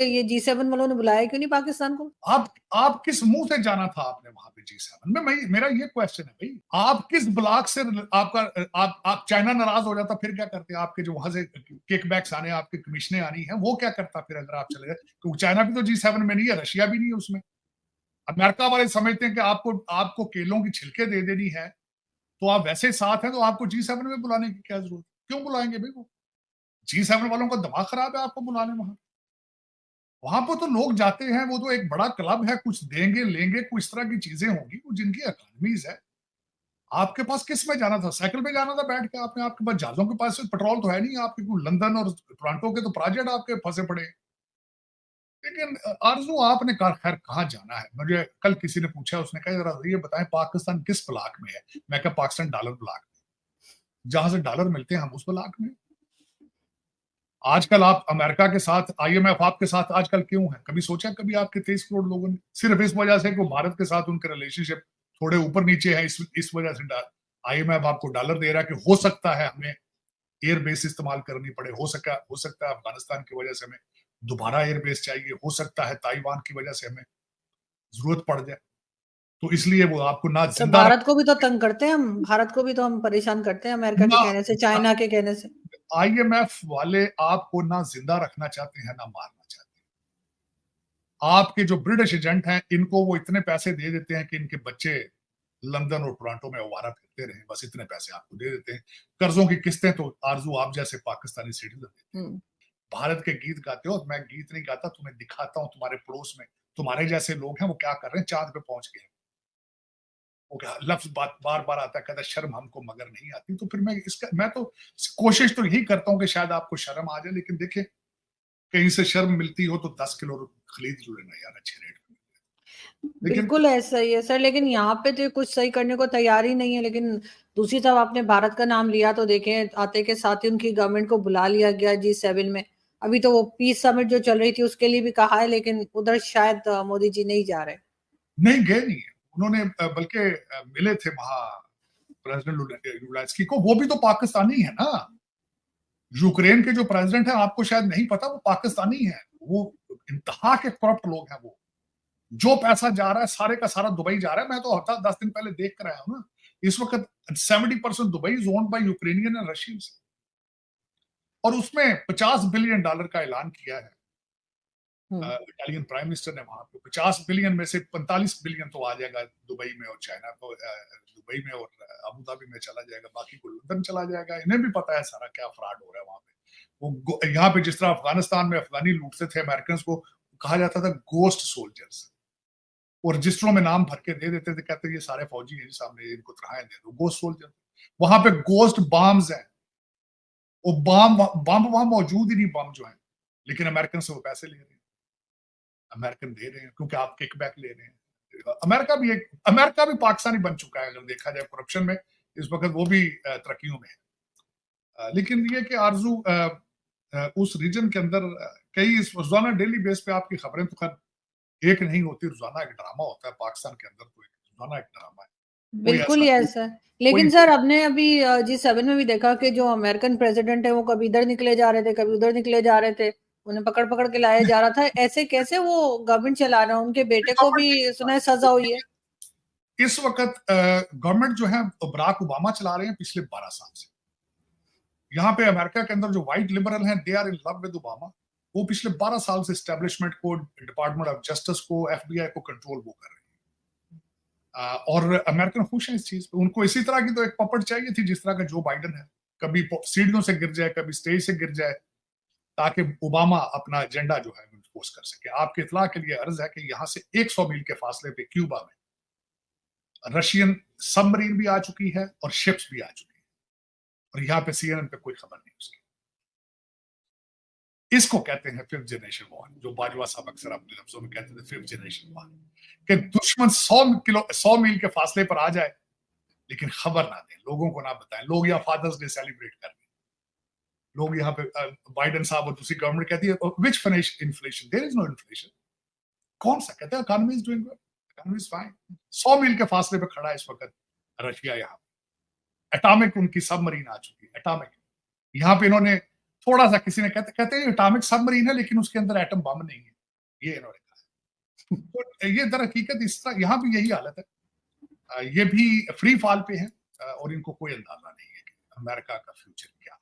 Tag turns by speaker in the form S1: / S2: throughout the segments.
S1: ये G7 वालों ने बुलाया क्यों नहीं पाकिस्तान को?
S2: आप किस मुंह से जाना था आपने वहां पे G7 में? मेरा ये क्वेश्चन है भाई, आप किस ब्लॉक से आपका आप चाइना नाराज हो जाता फिर क्या करते? आपके जो वहां से किकबैक्स आने, आपकी कमीशनें आनी है, वो क्या करता फिर अगर आप चले गए? क्योंकि चाइना भी तो G7 में नहीं है, रशिया भी नहीं है उसमें। अमेरिका वाले समझते हैं कि आपको केलों की छिलके दे देनी है, तो आप वैसे साथ हैं, तो आपको G7 में बुलाने की क्या जरूरत? क्यों बुलाएंगे भाई? वो G7 वालों का दिमाग खराब है आपको बुलाने वहां पर तो लोग जाते हैं, वो तो एक बड़ा क्लब है, कुछ देंगे लेंगे, कुछ तरह की चीजें होंगी, जिनकी अकादमीज है। आपके पास किस में जाना था? साइकिल पे जाना था बैठ के आपने? आपके पास जहाजों के पास पेट्रोल तो है नहीं आपके, लंदन और टोरंटो के तो प्रोजेक्ट आपके फंसे पड़े। लेकिन आरजू आपने खैर कहाँ जाना है? मुझे कल किसी ने पूछा, उसने कहा जरा ये बताएं पाकिस्तान किस ब्लॉक में है? मैं कहा पाकिस्तान डॉलर ब्लॉक में, जहां से डॉलर मिलते हैं हम उस ब्लॉक में। आजकल आप अमेरिका के साथ, आईएमएफ आपके साथ आजकल क्यों है? कभी सोचा कभी आपके 23 करोड़ लोगों ने? सिर्फ इस वजह से कि भारत के साथ उनके रिलेशनशिप थोड़े ऊपर नीचे है, इस वजह से आईएमएफ आपको डॉलर दे रहा है कि हो सकता है हमें एयर बेस इस्तेमाल करनी पड़े, हो सकता है अफगानिस्तान की वजह से हमें दोबारा एयर बेस चाहिए, हो सकता है ताइवान की वजह से हमें जरूरत पड़ जाए, तो इसलिए वो आपको ना
S1: तो
S2: जिंदा
S1: भारत को भी तो तंग करते हैं हम, भारत को भी तो हम परेशान करते हैं अमेरिका के
S2: ना
S1: कहने से, चाइना के कहने से।
S2: आईएमएफ वाले आपको ना जिंदा रखना चाहते हैं ना मारना चाहते हैं। आपके जो ब्रिटिश एजेंट हैं, इनको वो इतने पैसे दे देते हैं कि इनके बच्चे लंदन और टोरंटो में आवारा फिरते रहे, बस इतने पैसे आपको दे देते हैं। कर्जों की किस्तें तो आरजू आप जैसे पाकिस्तानी सिटीजन देते हैं। भारत के गीत गाते हो, मैं गीत नहीं गाता, तुम्हें दिखाता हूं तुम्हारे पड़ोस में तुम्हारे जैसे लोग हैं, वो क्या कर रहे हैं, चांद पे पहुंच गए। वो क्या लफ्ज बार बार आता है, कहता शर्म हमको मगर नहीं आती। तो फिर मैं तो कोशिश तो यही करता हूँ कि शायद आपको शर्म आ जाए, लेकिन देखिए कहीं से शर्म मिलती हो तो 10 किलो खरीद लो लेना यार, अच्छे रेट में। लेकिन
S1: बिल्कुल ऐसा ही है सर, लेकिन यहाँ पे तो कुछ सही करने को तैयार ही नहीं है। लेकिन दूसरी तरफ आपने भारत का नाम लिया तो देखें, आते के साथ ही उनकी गवर्नमेंट को बुला लिया गया G7 में। अभी तो वो पीस समिट जो चल रही थी उसके लिए भी कहा है, लेकिन उधर शायद मोदी जी नहीं जा रहे।
S2: नहीं गए नहीं है उन्होंने, बल्कि मिले थे वहां प्रेसिडेंट लुलेस्की को, वो भी तो पाकिस्तानी है ना। यूक्रेन के जो प्रेसिडेंट है, आपको शायद नहीं पता, वो पाकिस्तानी है। वो इंतहा के करप्ट लोग हैं। वो जो पैसा जा रहा है सारे का सारा दुबई जा रहा है। मैं तो हफ्ता 10 दिन पहले देख कर आया हूं ना। इस वक्त 70% Dubai is owned by Ukrainian and Russians, और उसमें $50 बिलियन का ऐलान किया है इटालियन प्राइम मिनिस्टर ने। वहां पे 50 बिलियन में से 45 बिलियन तो आ जाएगा दुबई में और चाइना को, दुबई में और अबू धाबी में चला जाएगा, बाकी को लंदन चला जाएगा। इन्हें भी पता है सारा क्या फ्रॉड हो रहा है वहां पे। वो यहाँ पे जिस तरह अफगानिस्तान में अफगानी लूटते थे अमेरिकन को, कहा जाता था गोस्ट सोल्जर्स, और रजिस्टरों में नाम भर के दे देते थे, कहते ये सारे फौजी हैं सामने, इनको तनख्वाहें दे दो, गोस्ट सोल्जर। वहां पे गोस्ट बॉम्ब्स हैं, वो बम वहां मौजूद ही नहीं, बम जो है, लेकिन अमेरिकन से वो पैसे ले रहे हैं। अमेरिकन दे रहे हैं क्योंकि आप किकबैक ले रहे हैं। अमेरिका भी पाकिस्तानी बन चुका है अगर देखा जाए करप्शन में। इस वक्त वो भी तरक्कियों में है। लेकिन ये कि आरजू उस रीजन के अंदर कई रोजाना डेली बेस पे आपकी खबरें तो खैर एक नहीं होती, रोजाना एक ड्रामा होता है पाकिस्तान के अंदर, तो एक रोजाना एक ड्रामा है। कोई
S1: बिल्कुल
S2: ऐसा
S1: ही ऐसा है। लेकिन
S2: कोई
S1: सर आपने अभी G7 में भी देखा कि जो अमेरिकन प्रेसिडेंट है वो कभी इधर निकले जा रहे थे, कभी उधर निकले जा रहे थे, उन्हें पकड़ पकड़ के लाया जा रहा था। ऐसे कैसे वो गवर्नमेंट चला रहे हैं? उनके बेटे को भी सुना है सजा हुई है।
S2: इस वक्त गवर्नमेंट जो है बराक ओबामा चला रहे हैं पिछले 12 साल से। यहाँ पे अमेरिका के अंदर जो व्हाइट लिबरल हैं, they are in love with Obama. वो पिछले 12 साल से एस्टेब्लिशमेंट को, डिपार्टमेंट ऑफ जस्टिस को, एफबीआई को कंट्रोल वो कर रहे हैं। और अमेरिकन खुश हैं इस चीज पे। उनको इसी तरह की तो एक पपट चाहिए थी जिस तरह का जो बाइडन है, कभी सीढ़ियों से गिर जाए, कभी स्टेज से गिर जाए, ताकि ओबामा अपना एजेंडा जो है इम्पोज कर सके। आपके इतला के लिए अर्ज है कि यहाँ से 100 मील के फासले पे क्यूबा में रशियन सबमरीन भी आ चुकी है और शिप्स भी आ चुकी है, और यहाँ पे सीएनएन पे कोई खबर नहीं उसकी। इसको कहते हैं फिफ्थ जनरेशन वॉर, जो बाजवा साहब अक्सर अपने लफ्जों में कहते थे, फिफ्थ जनरेशन वॉर, कि दुश्मन 100 मील के फासले पर आ जाए लेकिन खबर ना दें, लोगों को ना बताएं। लोग यहाँ फादर्स डे सेलिब्रेट कर रहे हैं, लोग यहाँ पे बाइडन साहब और दूसरी गवर्नमेंट कहती है which inflation, there is no inflation. कौन सा कहते हैं economy is doing well, economy is fine. 100 मील के फासले पे खड़ा है इस वक्त रशिया। यहाँ एटॉमिक उनकी सबमरीन आ चुकी है, एटॉमिक। यहाँ पे इन्होंने थोड़ा सा किसी ने कहते हैं एटॉमिक सबमरीन है लेकिन उसके अंदर एटम बम नहीं है, ये इन्होंने कहा। तो ये दर हकीकत इस तरह यहाँ भी यही हालत है। ये भी फ्री फॉल पे है और इनको कोई अंदाजा नहीं है कि अमेरिका का फ्यूचर क्या।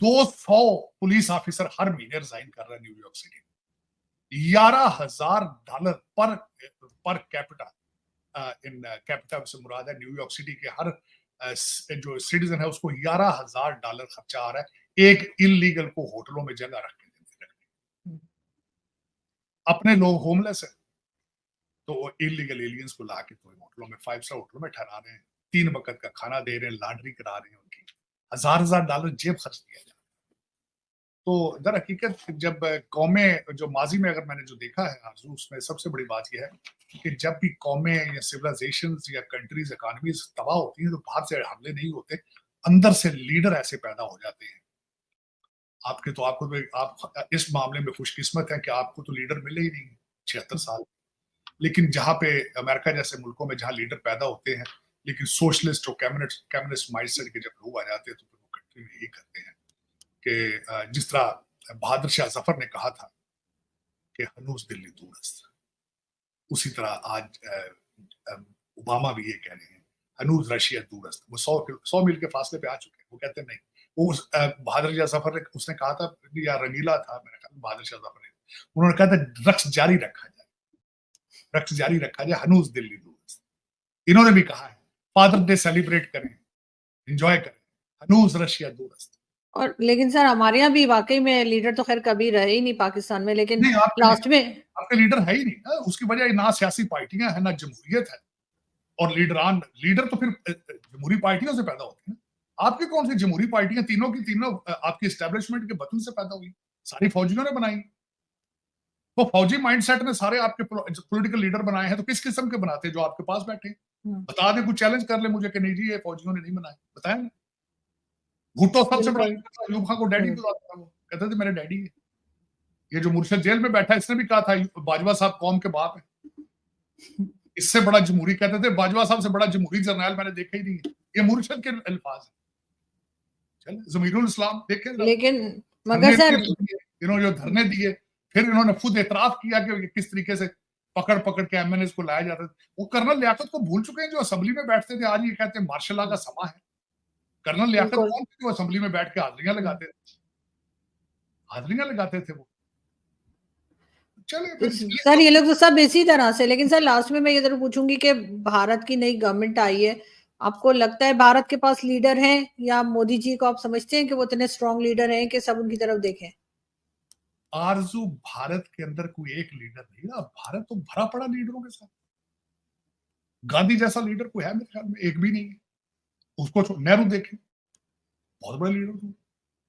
S2: 200 पुलिस ऑफिसर हर महीने रिजाइन कर रहे हैं न्यूयॉर्क सिटी में। $11,000 पर कैपिटा इन कैपिटा से मुराद है न्यूयॉर्क सिटी के हर जो सिटीजन है उसको $11,000 खर्चा आ रहा है एक इलीगल को होटलों में जगह रख के। अपने लोग होमलेस है तो इलीगल एलियंस को ला के तो होटलों में 5 स्टार होटलों में ठहरा रहे हैं, 3 वक्त का खाना दे रहे हैं, लॉन्ड्री करा रहे हैं, उनकी $1,000 जेब खर्च किया जाए। तो दर हकीकत जब कौमें जो माजी में अगर मैंने जो देखा है आरजू, उसमें सबसे बड़ी बात यह है कि जब भी कौमें या सिविलाइजेशन या कंट्रीज इकोनॉमीज तबाह होती हैं तो बाहर से हमले नहीं होते, अंदर से लीडर ऐसे पैदा हो जाते हैं। आपको तो आप इस मामले में खुशकिस्मत है कि आपको तो लीडर मिले ही नहीं 76 साल। लेकिन जहां पे अमेरिका जैसे मुल्कों में जहां लीडर पैदा होते हैं लेकिन सोशलिस्ट और कम्युनिस्ट माइंडसेट के जब लोग आ जाते हैं तो फिर वो कंट्री में यही करते हैं कि जिस तरह बहादुर शाह जफर ने कहा था कि हनूज दिल्ली दूरस्त, उसी तरह आज ओबामा भी ये कह रहे हैं हनूज रशिया दूरस्त। वो 100 मील के फासले पे आ चुके हैं। वो कहते हैं नहीं, वो बहादुर शाह जफर ने उसने कहा था, या रंगीला था मेरे ख्याल बहादुर शाह जफर ने, उन्होंने कहा था रक्स जारी रखा जाए, रक्स जारी रखा जाए, हनूज दिल्ली दूरस्त। इन्होंने भी कहा है फादर डे सेलिब्रेट करें, एंजॉय करें, हनूज रशिया दूरस्त।
S1: और लेकिन सर हमारे यहाँ भी वाकई में लीडर तो खैर कभी रहे ही नहीं पाकिस्तान में, लेकिन
S2: नहीं,
S1: लास्ट में
S2: आपके लीडर है ही नहीं। उसकी वजह ना सियासी पार्टियां हैं ना जमहूरियत है, और लीडर तो फिर जमहूरी पार्टियों से पैदा होते हैं। आपकी कौन सी जमहूरी पार्टियां, तीनों की तीनों आपकी एस्टेब्लिशमेंट के बतन से पैदा हुई, सारी फौजियों ने बनाई। वो फौजी माइंडसेट ने सारे आपके पॉलिटिकल लीडर बनाए हैं, तो किस किस्म के बनाते हैं जो आपके पास बैठे? बता दें, कुछ चैलेंज कर ले मुझे कि नहीं जी ये फौजियों ने नहीं बनाए, बताया ना। भुट्टो सबसे बड़ा अयूब खान को डैडी बुलाता था, वो कहते थे मेरे डैडी है। ये जो मुर्शद जेल में बैठा है इसने भी कहा था बाजवा साहब कौम के बाप है। इससे बड़ा जमहूरी, कहते थे बाजवा साहब से बड़ा जमहूरी जर्नैल मैंने देखा ही नहीं है। ये मुर्शद के अल्फाज है। चल जमीरुल इस्लाम देखे,
S1: लेकिन मगर सर
S2: इन्होंने जो धरने दिए, फिर इन्होंने खुद एतराफ किया कि किस तरीके से पकड़ पकड़ के एमएनएस को लाया जाता था। वो कर्नल लियाकत को भूल चुके हैं जो असेंबली में बैठते थे। आज ये कहते हैं मार्शल लॉ का समा है। कर्नल लियाकत कौन थे जो असेंबली में बैठ के हाजिरियां लगाते थे? हाजिरियां लगाते थे वो। चले
S1: सर ये लोग तो सब इसी तरह से। लेकिन सर लास्ट में मैं ये जरूर पूछूंगी कि भारत की नई गवर्नमेंट आई है, आपको लगता है भारत के पास लीडर हैं, या मोदी जी को आप समझते हैं कि वो इतने स्ट्रॉन्ग लीडर हैं कि सब उनकी तरफ देखें?
S2: आरजू, भारत के अंदर कोई एक लीडर नहीं ना, भारत तो भरा पड़ा लीडरों के साथ। गांधी जैसा लीडर कोई है मेरे ख्याल में एक भी नहीं है। उसको नेहरू देखे, बहुत बड़ा लीडर था।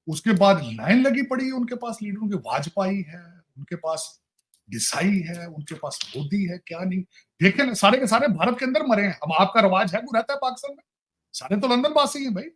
S2: उसके बाद लाइन लगी पड़ी है उनके पास लीडरों की। वाजपेयी है उनके पास, देसाई है उनके पास, मोदी है, क्या नहीं देखे ना। सारे के सारे भारत के अंदर मरे हैं। अब आपका रवाज है वो रहता है पाकिस्तान में, सारे तो लंदन वासी हैं भाई।